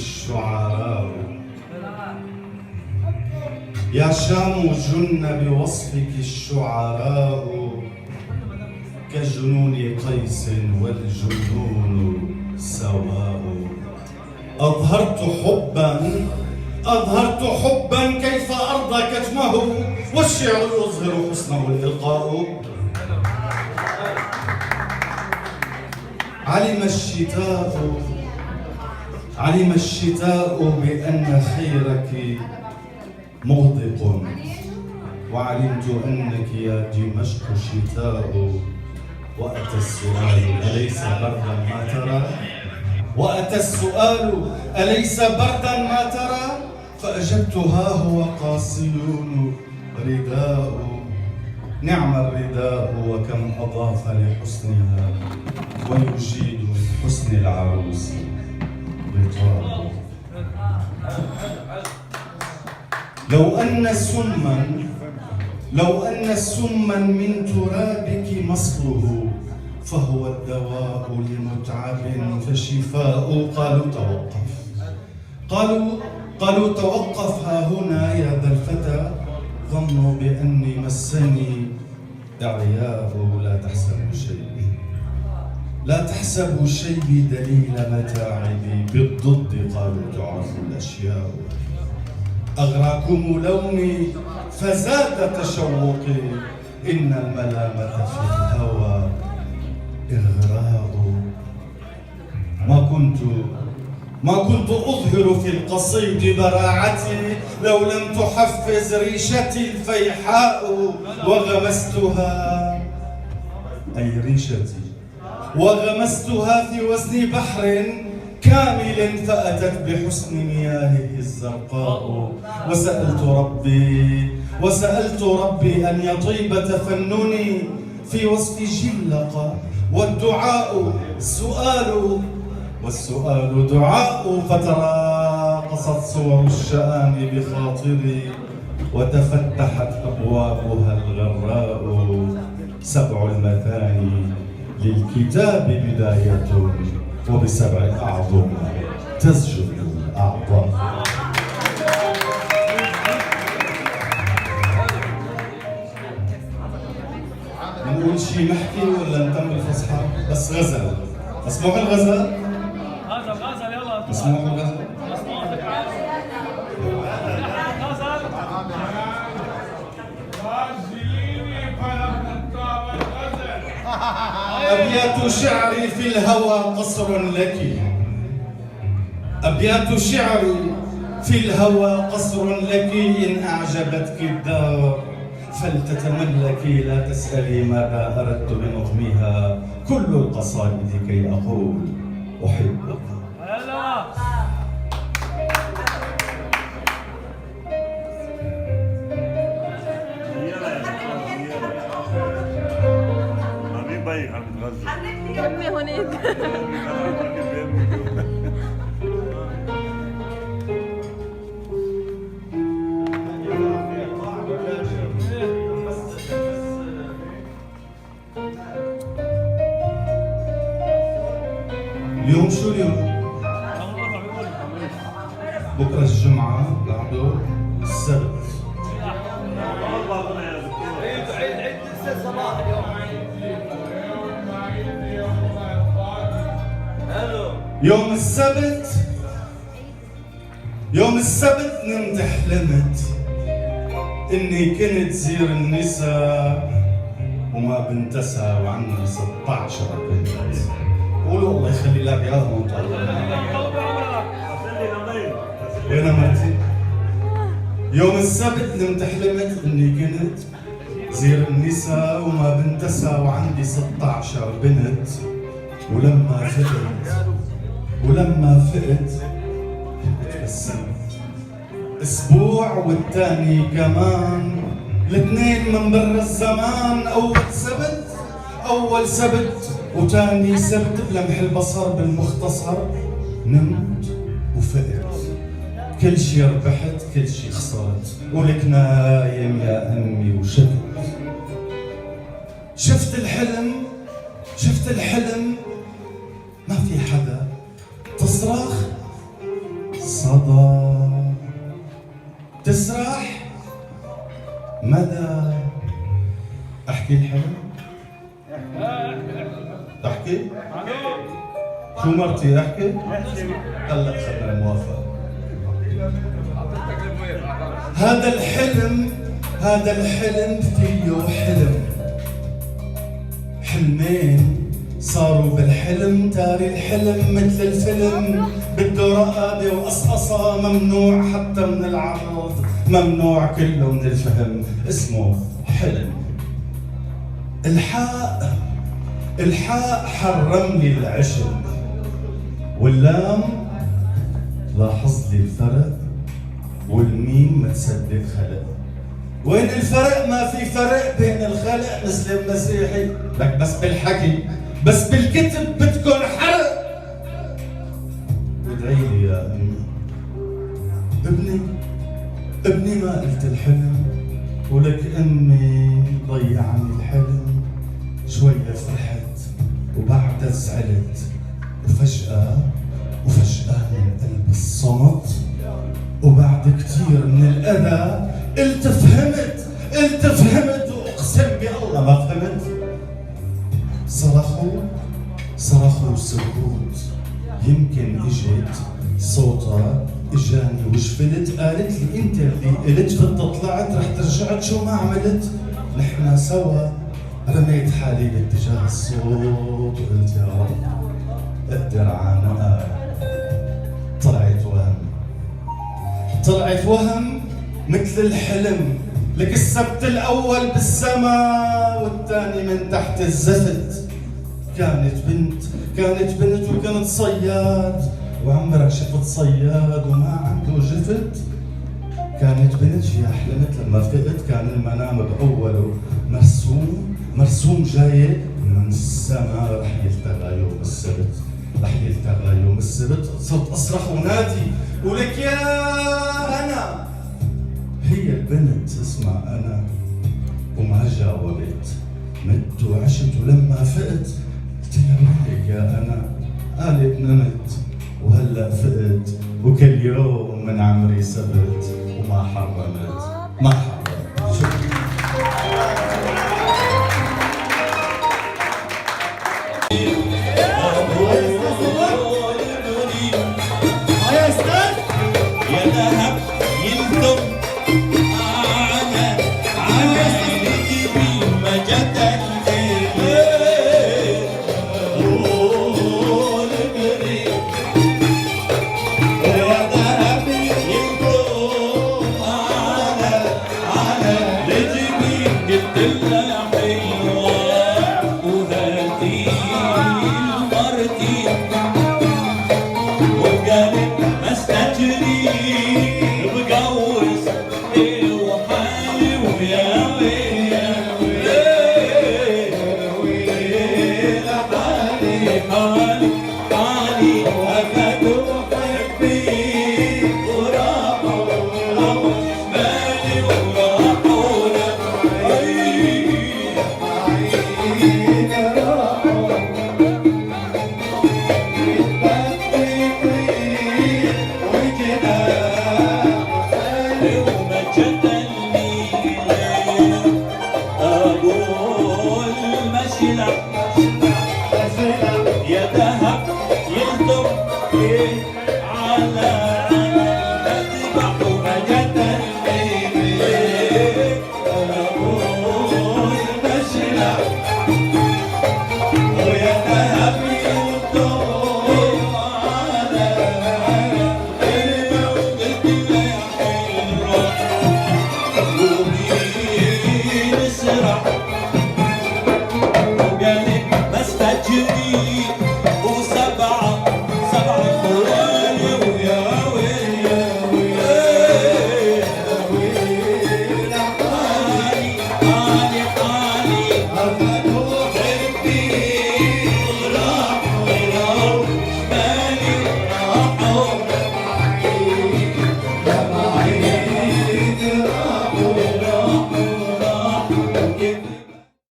الشعراء. يا شام جن بوصفك الشعراء كجنون قيس والجنون سواء. أظهرت حبا كيف أرضى كتمه والشعر يظهر حسنه الإلقاء. علم الشتاء بأن خيرك مغدق وعلمت أنك يا دمشق شتاء. وأتى السؤال أليس بردا ما ترى فأجبت ها هو قاصيون رداء. نعم الرداء وكم أضاف لحسنها ويجيد من حسن العروس غطاء. لو أن سما من ترابك مصله فهو الدواء لمتعب فشفاء. قالوا توقف ها هنا يا ذا الفتى ظنوا بأني مسني إعياء. لا تحسبوا شيبي دليل متاعبي بالضد قالوا تعرف الأشياء. أغراكم لوني فزاد تشوقي إن الملامة في الهوى إغراء. ما كنت أظهر في القصيد براعتي لو لم تحفز ريشتي الفيحاء. وغمستها في وزن بحر كامل فأتت بحسن مياهه الزرقاء. وسألت ربي أن يطيب تفنني في وصف جلق والسؤال دعاء. فتراقصت صور الشآن بخاطري وتفتحت أبوابها الغراء. 7 المثاني للكتاب بداية وب7 أعظم تسجد الأعضاء. نقول شي محكي ولا نكمل فصحى؟ بس غزل. مسموح الغزل؟ غزل يلا. مسموح الغزل؟ مسموح أبيات شعري في الهوى قصر لك. أبيات شعري في الهوى قصر لك. إن أعجبتك الدار فلتتملكي لا تسألي ماذا أردت بنظمها. كل القصائد كي أقول أحبك. أمي هونيك. اليوم شو اليوم؟ بكره الجمعة بعده السبت. عيد لسه صباح اليوم. يوم السبت نمت حلمت اني كنت زير النساء وما بنتسى وعندي 16 بنت. قولوا الله يخلي لك اياهم. وين مرتي؟ يوم السبت نمت حلمت اني كنت زير النساء وما بنتسى وعندي 16 بنت. ولما فقت تبسمت. اسبوع والتاني كمان الاثنين من برا الزمان. اول سبت وتاني سبت بلمح البصر بالمختصر نمت وفقت. كل شي ربحت كل شي خسرت ولك نايم يا امي وشفت. شفت الحلم ما في حدا. تصرخ صدى تسرح مدى. احكي الحلم؟ تحكي؟ شو مرتي احكي؟ هلا خلنا موافق. هذا الحلم فيه حلم، حلمين صاروا بالحلم، تاري الحلم مثل الفيلم، بده رقبة وقصقصة، ممنوع حتى من العرض، ممنوع كله من الفهم، اسمه حلم. الحاء حرم لي العشق، واللام لاحظ لي الفرق، والميم متصدق خلق. وين الفرق؟ ما في فرق بين الخلق مسلم مسيحي، لك بس بالحكي بس بالكتب بدكن حرق. ادعي لي يا امي، ابني ما قلت الحلم، ولك امي ضيعني الحلم. شوية فرحت وبعدها زعلت، وفجأة من قلب الصمت وبعد كتير من الأذى قلت فهمت وأقسم بالله ما فهمت. صرخوا سكوت، يمكن اجت صوتها اجاني وشفلت، قالت لي انت اللي قلت فضت طلعت رح ترجعت شو ما عملت. نحنا سوا رميت حالي باتجاه الصوت وقلت يا رب اقدر عنها. طلعت وهم مثل الحلم، لك السبت الاول بالسماء والثاني من تحت الزفت. كانت بنت وكانت صياد، وعمرك شفت صياد وما عنده جفت؟ كانت بنت يا حلمت لما فقت، كان المنام باوله مرسوم جاي من السماء، رح يلتقى يوم السبت. صرت اصرخ ونادي ولك يا انا، هي البنت اسمع انا، وما جاوبت. مت وعشت ولما فقت قلت لها مالك يا انا؟ قالت نمت وهلا فقت، وكل يوم من عمري سبت، وما حرمت. شكرا. يا ذهب يلتم على الجبين مجد الليل، قول قريب. يا ذهب يلتم على الجبين قلت لها حلوة وهاتي المرتي، وقالت ما استجري بقوس وحالي ويا ويل حالي أخذوا حبي وراحوا بالي وراحوا يا ذهب يلتم على المذبح ومجد الليل، أبو المشلع. ويا ذهب يلتم على المذبح وقلت له يا حلوة قومي نسرح، وقالت ما استجري